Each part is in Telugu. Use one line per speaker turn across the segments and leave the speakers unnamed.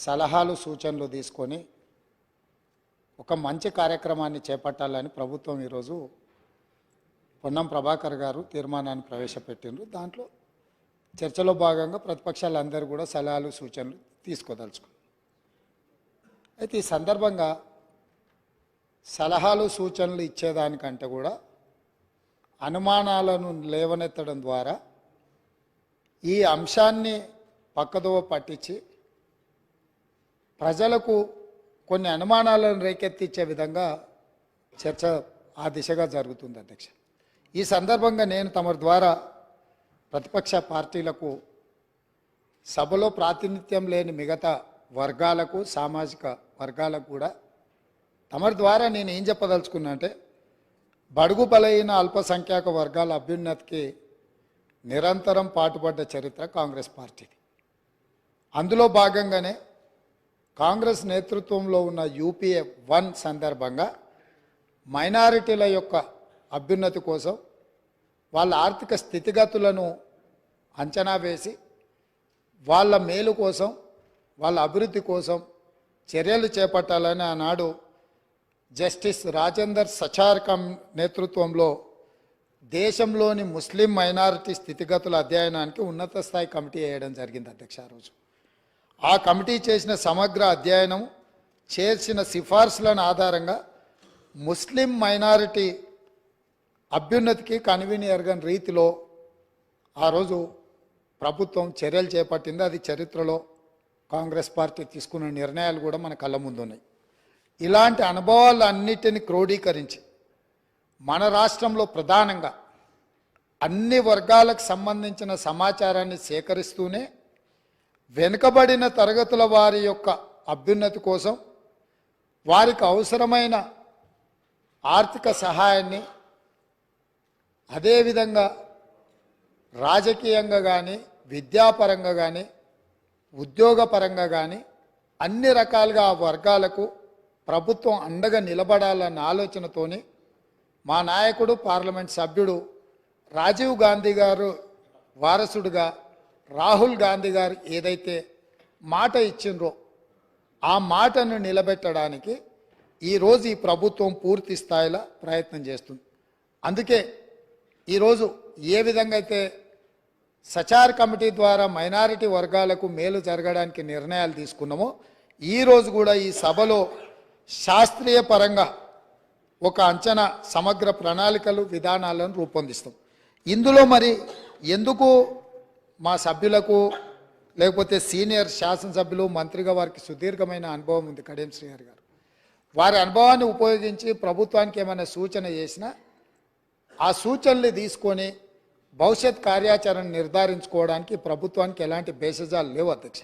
సలహాలు సూచనలు తీసుకొని ఒక మంచి కార్యక్రమాన్ని చేపట్టాలని ప్రభుత్వం ఈరోజు పొన్నం ప్రభాకర్ గారు తీర్మానాన్ని ప్రవేశపెట్టిండ్రు. దాంట్లో చర్చలో భాగంగా ప్రతిపక్షాలందరూ కూడా సలహాలు సూచనలు తీసుకోదలుచుకున్నారు. అయితే ఈ సందర్భంగా సలహాలు సూచనలు ఇచ్చేదానికంటే కూడా అనుమానాలను లేవనెత్తడం ద్వారా ఈ అంశాన్ని పక్కదోవ పట్టించి ప్రజలకు కొన్ని అనుమానాలను రేకెత్తించే విధంగా చర్చ ఆ దిశగా జరుగుతుంది అధ్యక్ష. ఈ సందర్భంగా నేను తమ ద్వారా ప్రతిపక్ష పార్టీలకు, సభలో ప్రాతినిధ్యం లేని మిగతా వర్గాలకు, సామాజిక వర్గాలకు కూడా తమ ద్వారా నేను ఏం చెప్పదలుచుకున్నా అంటే, బడుగు బలైన అల్పసంఖ్యాక వర్గాల అభ్యున్నతికి నిరంతరం పాటుపడ్డ చరిత్ర కాంగ్రెస్ పార్టీది. అందులో భాగంగానే కాంగ్రెస్ నేతృత్వంలో ఉన్న యూపీఏ 1 సందర్భంగా మైనారిటీల యొక్క అభ్యున్నతి కోసం, వాళ్ళ ఆర్థిక స్థితిగతులను అంచనా వేసి వాళ్ళ మేలు కోసం, వాళ్ళ అభివృద్ధి కోసం చర్యలు చేపట్టాలని ఆనాడు జస్టిస్ రాజేందర్ సచార్కం నేతృత్వంలో దేశంలోని ముస్లిం మైనారిటీ స్థితిగతుల అధ్యయనానికి ఉన్నత స్థాయి కమిటీ వేయడం జరిగింది అధ్యక్ష. ఆ రోజు ఆ కమిటీ చేసిన సమగ్ర అధ్యయనం, చేసిన సిఫార్సులను ఆధారంగా ముస్లిం మైనారిటీ అభ్యున్నతికి కన్వీనియర్గా రీతిలో ఆ రోజు ప్రభుత్వం చర్యలు చేపట్టింది. అది చరిత్రలో కాంగ్రెస్ పార్టీ తీసుకున్న నిర్ణయాలు కూడా మన కళ్ళ ముందు ఉన్నాయి. ఇలాంటి అనుభవాలన్నిటిని క్రోడీకరించి మన రాష్ట్రంలో ప్రధానంగా అన్ని వర్గాలకు సంబంధించిన సమాచారాన్ని సేకరిస్తూనే వెనుకబడిన తరగతుల వారి యొక్క అభ్యున్నతి కోసం, వారికి అవసరమైన ఆర్థిక సహాయాన్ని, అదేవిధంగా రాజకీయంగా కానీ, విద్యాపరంగా కానీ, ఉద్యోగపరంగా కానీ అన్ని రకాలుగా ఆ వర్గాలకు ప్రభుత్వం అండగా నిలబడాలన్న ఆలోచనతోని మా నాయకుడు, పార్లమెంట్ సభ్యుడు రాజీవ్ గాంధీ గారు వారసుడుగా రాహుల్ గాంధీ గారు ఏదైతే మాట ఇచ్చిండ్రో ఆ మాటను నిలబెట్టడానికి ఈరోజు ఈ ప్రభుత్వం పూర్తి స్థాయిలో ప్రయత్నం చేస్తుంది. అందుకే ఈరోజు ఏ విధంగా అయితే సచార్ కమిటీ ద్వారా మైనారిటీ వర్గాలకు మేలు జరగడానికి నిర్ణయాలు తీసుకున్నామో, ఈరోజు కూడా ఈ సభలో శాస్త్రీయ పరంగా ఒక అంచనా, సమగ్ర ప్రణాళికలు, విధానాలను రూపొందిస్తాం. ఇందులో మరి ఎందుకు మా సభ్యులకు, లేకపోతే సీనియర్ శాసనసభ్యులు, మంత్రిగా వారికి సుదీర్ఘమైన అనుభవం ఉంది కడియం శ్రీహరి గారు, వారి అనుభవాన్ని ఉపయోగించి ప్రభుత్వానికి ఏమైనా సూచన చేసినా ఆ సూచనలు తీసుకొని భవిష్యత్ కార్యాచరణ నిర్ధారించుకోవడానికి ప్రభుత్వానికి ఎలాంటి భేషజాలు లేవు అధ్యక్ష.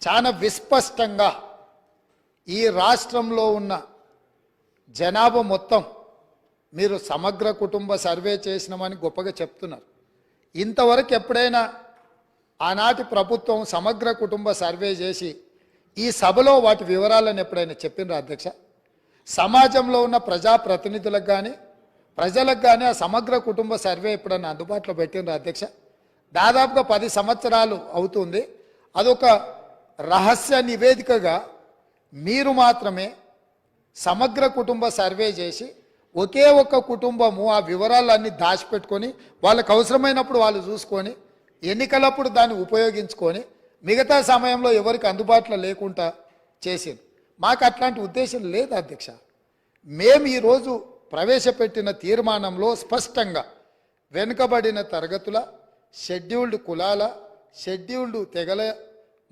చాలా విస్పష్టంగా ఈ రాష్ట్రంలో ఉన్న జనాభా మొత్తం మీరు సమగ్ర కుటుంబ సర్వే చేసినామని గొప్పగా చెప్తున్నారు. ఇంతవరకు ఎప్పుడైనా ఆనాటి ప్రభుత్వం సమగ్ర కుటుంబ సర్వే చేసి ఈ సభలో వాటి వివరాలను ఎప్పుడైనా చెప్పినరా అధ్యక్ష? సమాజంలో ఉన్న ప్రజాప్రతినిధులకు కానీ, ప్రజలకు కానీ ఆ సమగ్ర కుటుంబ సర్వే ఎప్పుడైనా అందుబాటులో పెట్టినరా అధ్యక్ష? దాదాపుగా 10 సంవత్సరాలు అవుతుంది. అదొక రహస్య నివేదికగా మీరు మాత్రమే సమగ్ర కుటుంబ సర్వే చేసి ఒకే ఒక్క కుటుంబము ఆ వివరాలన్నీ దాచిపెట్టుకొని వాళ్ళకు అవసరమైనప్పుడు వాళ్ళు చూసుకొని ఎన్నికలప్పుడు దాన్ని ఉపయోగించుకొని మిగతా సమయంలో ఎవరికి అందుబాటులో లేకుండా చేసింది. మాకు అట్లాంటి ఉద్దేశం లేదు అధ్యక్ష. మేము ఈరోజు ప్రవేశపెట్టిన తీర్మానంలో స్పష్టంగా వెనుకబడిన తరగతుల, షెడ్యూల్డ్ కులాల, షెడ్యూల్డ్ తెగల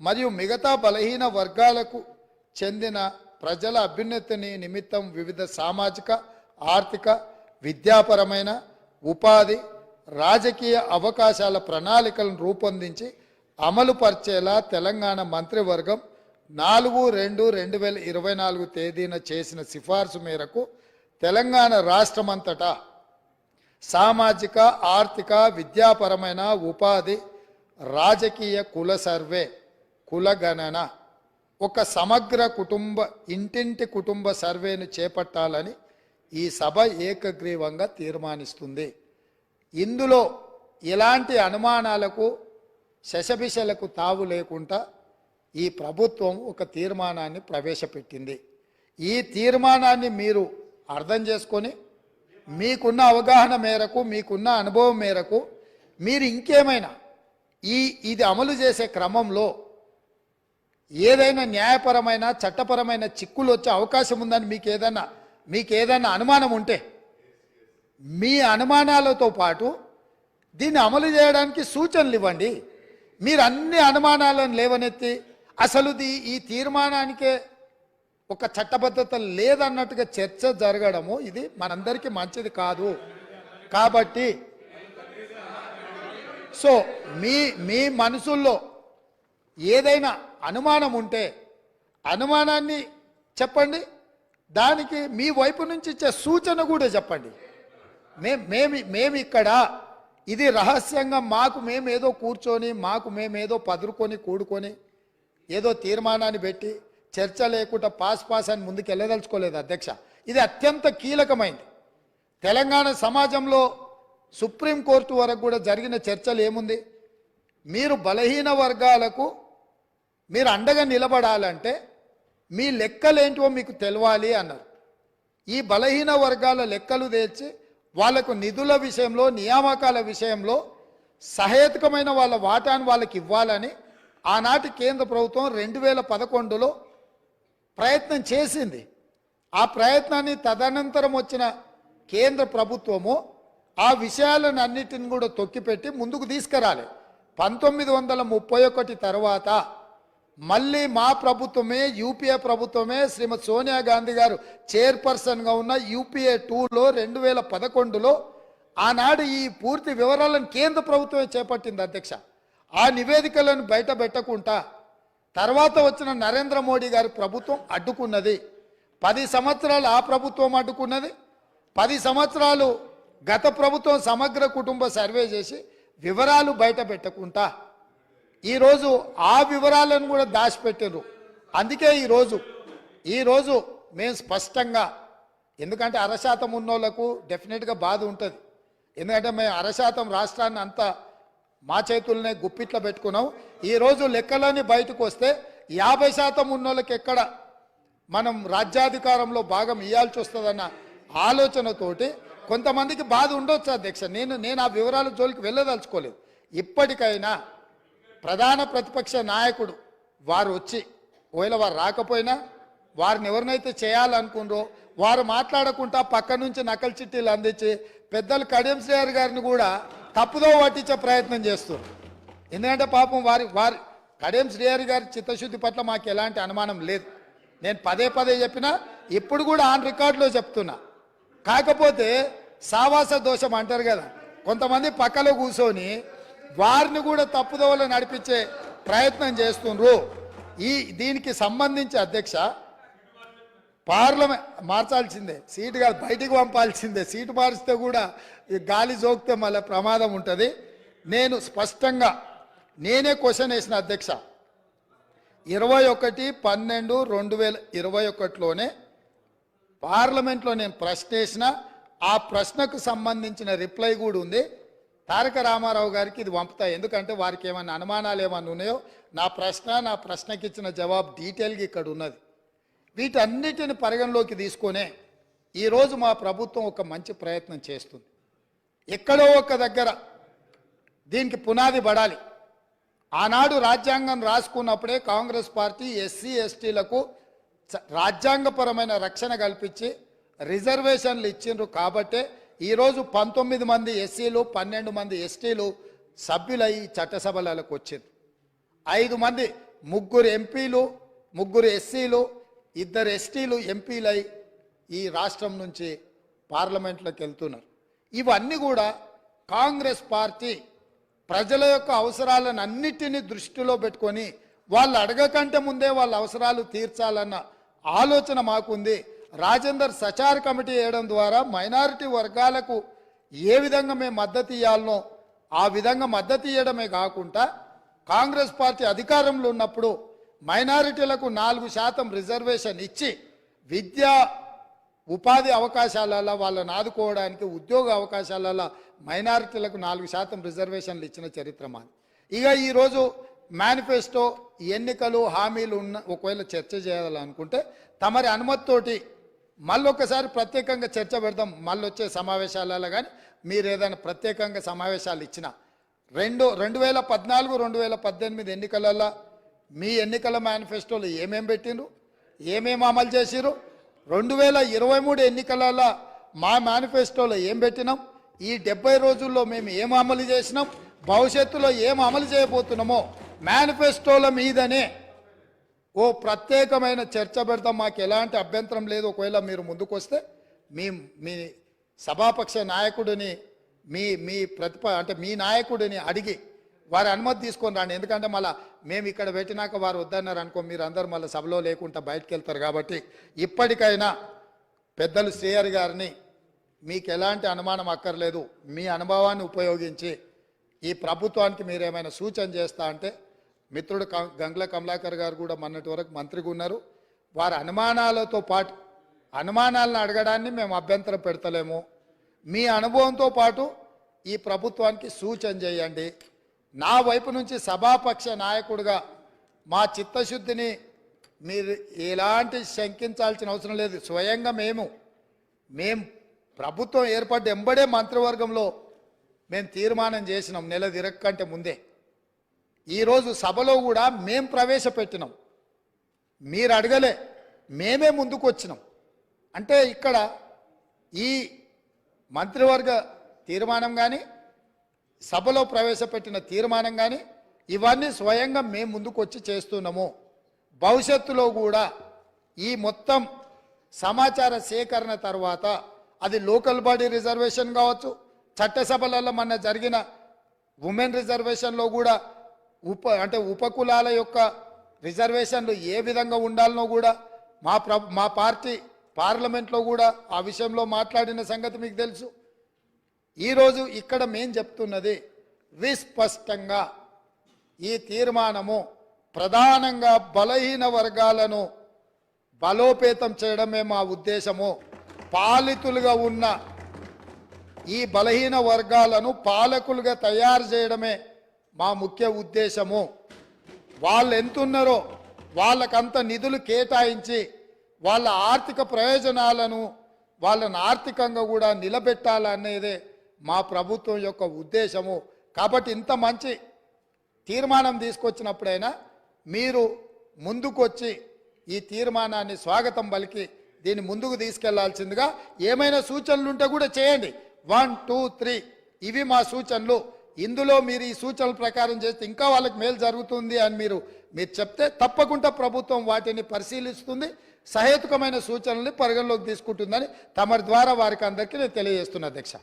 మరియు మిగతా బలహీన వర్గాలకు చెందిన ప్రజల అభ్యున్నతిని నిమిత్తం వివిధ సామాజిక, ఆర్థిక, విద్యాపరమైన, ఉపాధి, రాజకీయ అవకాశాల ప్రణాళికలను రూపొందించి అమలు పరిచేలా తెలంగాణ మంత్రివర్గం 4/2/2024 తేదీన చేసిన సిఫార్సు మేరకు తెలంగాణ రాష్ట్రమంతటా సామాజిక, ఆర్థిక, విద్యాపరమైన, ఉపాధి, రాజకీయ కుల సర్వే, కుల గణన, ఒక సమగ్ర కుటుంబ ఇంటింటి కుటుంబ సర్వేను చేపట్టాలని ఈ సభ ఏకగ్రీవంగా తీర్మానిస్తుంది. ఇందులో ఎలాంటి అనుమానాలకు, శశబిషలకు తావు లేకుండా ఈ ప్రభుత్వం ఒక తీర్మానాన్ని ప్రవేశపెట్టింది. ఈ తీర్మానాన్ని మీరు అర్థం చేసుకొని మీకున్న అవగాహన మేరకు, మీకున్న అనుభవం మేరకు మీరు ఇంకేమైనా ఇది అమలు చేసే క్రమంలో ఏదైనా న్యాయపరమైన చట్టపరమైన చిక్కులు వచ్చే అవకాశం ఉందని మీకు ఏదైనా అనుమానం ఉంటే మీ అనుమానాలతో పాటు దీన్ని అమలు చేయడానికి సూచనలు ఇవ్వండి. మీరు అన్ని అనుమానాలను లేవనెత్తి అసలు ఈ తీర్మానానికే ఒక చట్టబద్ధత లేదన్నట్టుగా చర్చ జరగడము ఇది మనందరికీ మంచిది కాదు. కాబట్టి సో మీ మనసుల్లో ఏదైనా అనుమానం ఉంటే అనుమానాన్ని చెప్పండి, దానికి మీ వైపు నుంచి ఇచ్చే సూచన కూడా చెప్పండి. మేము ఇక్కడ ఇది రహస్యంగా మేమేదో కూర్చొని మేమేదో పదురుకొని కూడుకొని ఏదో తీర్మానాన్ని పెట్టి చర్చ లేకుండా పాస్ అని ముందుకు వెళ్ళదలుచుకోలేదు అధ్యక్ష. ఇది అత్యంత కీలకమైంది. తెలంగాణ సమాజంలో సుప్రీంకోర్టు వరకు కూడా జరిగిన చర్చలు ఏముంది, మీరు బలహీన వర్గాలకు మీరు అండగా నిలబడాలంటే మీ లెక్కలేంటివో మీకు తెలవాలి అన్నారు. ఈ బలహీన వర్గాల లెక్కలు తేల్చి వాళ్లకు నిధుల విషయంలో, నియామకాల విషయంలో సహేతుకమైన వాళ్ళ వాటాను వాళ్ళకి ఇవ్వాలని ఆనాటి కేంద్ర ప్రభుత్వం 2011లో ప్రయత్నం చేసింది. ఆ ప్రయత్నాన్ని తదనంతరం వచ్చిన కేంద్ర ప్రభుత్వము ఆ విషయాలను అన్నిటిని కూడా తొక్కిపెట్టి ముందుకు తీసుకురాలి. 1931 తర్వాత మళ్ళీ మా ప్రభుత్వమే, యూపీఏ ప్రభుత్వమే, శ్రీమతి సోనియా గాంధీ గారు చైర్పర్సన్గా ఉన్న యూపీఏ 2లో 2011లో ఆనాడు ఈ పూర్తి వివరాలను కేంద్ర ప్రభుత్వమే చేపట్టింది అధ్యక్ష. ఆ నివేదికలను బయట పెట్టకుండా తర్వాత వచ్చిన నరేంద్ర మోడీ గారి ప్రభుత్వం అడ్డుకున్నది. 10 సంవత్సరాలు ఆ ప్రభుత్వం అడ్డుకున్నది. 10 సంవత్సరాలు గత ప్రభుత్వం సమగ్ర కుటుంబ సర్వే చేసి వివరాలు బయట పెట్టకుండా ఈరోజు ఆ వివరాలను కూడా దాచిపెట్టారు. అందుకే ఈరోజు మేము స్పష్టంగా, ఎందుకంటే 1% ఉన్నోళ్లకు డెఫినెట్గా బాధ ఉంటుంది. ఎందుకంటే మేము 1% రాష్ట్రాన్ని అంతా మా చేతుల్నే గుప్పిట్లో పెట్టుకున్నాం. ఈరోజు లెక్కలని బయటకు వస్తే 50% ఉన్నోళ్ళకి ఎక్కడ మనం రాజ్యాధికారంలో భాగం ఇవ్వాల్సి వస్తుందన్న ఆలోచనతోటి కొంతమందికి బాధ ఉండొచ్చు అధ్యక్ష. నేను ఆ వివరాల జోలికి వెళ్ళదలుచుకోలేదు. ఇప్పటికైనా ప్రధాన ప్రతిపక్ష నాయకుడు వారు వచ్చి, ఒకవేళ వారు రాకపోయినా వారిని ఎవరినైతే చేయాలనుకున్నారో వారు మాట్లాడకుండా పక్క నుంచి నకలు చిట్టీలు అందించి పెద్దలు కడియం శ్రీహరి గారిని కూడా తప్పుదో పట్టించే ప్రయత్నం చేస్తారు. ఎందుకంటే పాపం వారి కడియం శ్రీహరి గారి చిత్తశుద్ధి పట్ల మాకు ఎలాంటి అనుమానం లేదు. నేను పదే చెప్పినా ఇప్పుడు కూడా ఆన్ రికార్డులో చెప్తున్నా. కాకపోతే సావాస దోషం అంటారు కదా, కొంతమంది పక్కలో కూర్చొని వారిని కూడా తప్పుదోవలో నడిపించే ప్రయత్నం చేస్తుండ్రు. దీనికి సంబంధించి అధ్యక్ష పార్లమెంట్ మార్చాల్సిందే, సీటు కాదు బయటికి పంపాల్సిందే. సీటు మారిస్తే కూడా గాలి జోకితే మళ్ళీ ప్రమాదం ఉంటుంది. నేను స్పష్టంగా నేనే క్వశ్చన్ వేసిన అధ్యక్ష. 21/12/2021లోనే పార్లమెంట్లో నేను ప్రశ్న వేసిన, ఆ ప్రశ్నకు సంబంధించిన రిప్లై కూడా ఉంది. తారక రామారావు గారికి ఇది పంపుతా, ఎందుకంటే వారికి ఏమైనా అనుమానాలు ఏమైనా ఉన్నాయో నా ప్రశ్నకి ఇచ్చిన జవాబు డీటెయిల్గా ఇక్కడ ఉన్నది. వీటన్నిటిని పరిగణలోకి తీసుకొనే ఈరోజు మా ప్రభుత్వం ఒక మంచి ప్రయత్నం చేస్తుంది. ఎక్కడో ఒక దగ్గర దీనికి పునాది పడాలి. ఆనాడు రాజ్యాంగం రాసుకున్నప్పుడే కాంగ్రెస్ పార్టీ ఎస్సీ ఎస్టీలకు రాజ్యాంగపరమైన రక్షణ కల్పించి రిజర్వేషన్లు ఇచ్చిండ్రు. కాబట్టే ఈరోజు 19 మంది ఎస్సీలు 12 మంది ఎస్టీలు సభ్యులై చట్టసభలకు వచ్చింది. 5 మంది, 3 ఎంపీలు, 3 ఎస్సీలు, 2 ఎస్టీలు ఎంపీలై ఈ రాష్ట్రం నుంచి పార్లమెంట్లోకి వెళ్తున్నారు. ఇవన్నీ కూడా కాంగ్రెస్ పార్టీ ప్రజల యొక్క అవసరాలను అన్నిటినీ దృష్టిలో పెట్టుకొని వాళ్ళు అడగకంటే ముందే వాళ్ళ అవసరాలు తీర్చాలన్న ఆలోచన మాకుంది. రాజేందర్ సచార్ కమిటీ వేయడం ద్వారా మైనారిటీ వర్గాలకు ఏ విధంగా మేము మద్దతు ఇవ్వాలనో ఆ విధంగా మద్దతు ఇవ్వడమే కాకుండా కాంగ్రెస్ పార్టీ అధికారంలో ఉన్నప్పుడు మైనారిటీలకు 4% రిజర్వేషన్ ఇచ్చి విద్యా ఉపాధి అవకాశాలలో వాళ్ళని ఆదుకోవడానికి, ఉద్యోగ అవకాశాలలో మైనారిటీలకు 4% రిజర్వేషన్లు ఇచ్చిన చరిత్ర మాది. ఇక ఈరోజు మేనిఫెస్టో ఎన్నికలు హామీలు ఉన్న ఒకవేళ చర్చ చేయాలనుకుంటే తమరి అనుమతితోటి మళ్ళొకసారి ప్రత్యేకంగా చర్చ పెడదాం. మళ్ళీ వచ్చే సమావేశాలలో కానీ మీరు ఏదైనా ప్రత్యేకంగా సమావేశాలు ఇచ్చినా 2014 2018 ఎన్నికలలో మీ ఎన్నికల మేనిఫెస్టోలు ఏమేం పెట్టిండ్రు, ఏమేమి అమలు చేసిరు, 2023 ఎన్నికలలో మా మేనిఫెస్టోలో ఏం పెట్టినాం, ఈ 70 రోజుల్లో మేము ఏం అమలు చేసినాం, భవిష్యత్తులో ఏం అమలు చేయబోతున్నామో మేనిఫెస్టోల మీదనే ఓ ప్రత్యేకమైన చర్చ పెడతాం. మాకు ఎలాంటి అభ్యంతరం లేదు. ఒకవేళ మీరు ముందుకు వస్తే మీ సభాపక్ష నాయకుడిని మీ నాయకుడిని అడిగి వారి అనుమతి తీసుకొని రండి. ఎందుకంటే మళ్ళీ మేము ఇక్కడ పెట్టినాక వారు వద్దన్నారు అనుకో, మీరు అందరూ మళ్ళీ సభలో లేకుండా బయటకు వెళ్తారు. కాబట్టి ఇప్పటికైనా పెద్దలు శ్రీహరి గారిని మీకు ఎలాంటి అనుమానం అక్కర్లేదు, మీ అనుభవాన్ని ఉపయోగించి ఈ ప్రభుత్వానికి మీరు ఏమైనా సూచన చేస్తా అంటే మిత్రుడు గంగుల కమలాకర్ గారు కూడా మొన్నటి వరకు మంత్రిగా ఉన్నారు. వారి అనుమానాలతో పాటు అనుమానాలను అడగడాన్ని మేము అభ్యంతరం పెడతలేము. మీ అనుభవంతో పాటు ఈ ప్రభుత్వానికి సూచన చేయండి. నా వైపు నుంచి సభాపక్ష నాయకుడిగా మా చిత్తశుద్ధిని మీరు ఎలాంటి శంకించాల్సిన అవసరం లేదు. స్వయంగా మేము ప్రభుత్వం ఏర్పడ్డ ఎంబడే మంత్రివర్గంలో మేము తీర్మానం చేసినాం నెల తిరగకంటే ముందే. ఈరోజు సభలో కూడా మేం ప్రవేశపెట్టినాం, మీరు అడగలే, మేమే ముందుకు వచ్చినాం. అంటే ఇక్కడ ఈ మంత్రివర్గ తీర్మానం కానీ సభలో ప్రవేశపెట్టిన తీర్మానం కానీ ఇవన్నీ స్వయంగా మేము ముందుకు వచ్చి చేస్తున్నాము. భవిష్యత్తులో కూడా ఈ మొత్తం సమాచార సేకరణ తర్వాత అది లోకల్ బాడీ రిజర్వేషన్ కావచ్చు, చట్టసభలలో మొన్న జరిగిన ఉమెన్ రిజర్వేషన్లో కూడా ఉపకులాల యొక్క రిజర్వేషన్లు ఏ విధంగా ఉండాలనో కూడా మా పార్టీ పార్లమెంట్లో కూడా ఆ విషయంలో మాట్లాడిన సంగతి మీకు తెలుసు. ఈరోజు ఇక్కడ మేం చెప్తున్నది విస్పష్టంగా ఈ తీర్మానము ప్రధానంగా బలహీన వర్గాలను బలోపేతం చేయడమే మా ఉద్దేశము. పాలితులుగా ఉన్న ఈ బలహీన వర్గాలను పాలకులుగా తయారు చేయడమే మా ముఖ్య ఉద్దేశము. వాళ్ళు ఎంతున్నారో వాళ్ళకంత నిధులు కేటాయించి వాళ్ళ ఆర్థిక ప్రయోజనాలను వాళ్ళని ఆర్థికంగా కూడా నిలబెట్టాలనేదే మా ప్రభుత్వం యొక్క ఉద్దేశము. కాబట్టి ఇంత మంచి తీర్మానం తీసుకొచ్చినప్పుడైనా మీరు ముందుకొచ్చి ఈ తీర్మానాన్ని స్వాగతం పలికి దీన్ని ముందుకు తీసుకెళ్లాల్సిందిగా ఏమైనా సూచనలు ఉంటే కూడా చేయండి. 1, 2, 3 ఇవి మా సూచనలు. ఇందులో మీరు ఈ సూచనల ప్రకారం చేస్తే ఇంకా వాళ్ళకి మేలు జరుగుతుంది అని మీరు చెప్తే తప్పకుండా ప్రభుత్వం వాటిని పరిశీలిస్తుంది, సహేతుకమైన సూచనల్ని పరిగణలోకి తీసుకుంటుందని తమరి ద్వారా వారికి అందరికీ నేను తెలియజేస్తున్నా అధ్యక్ష.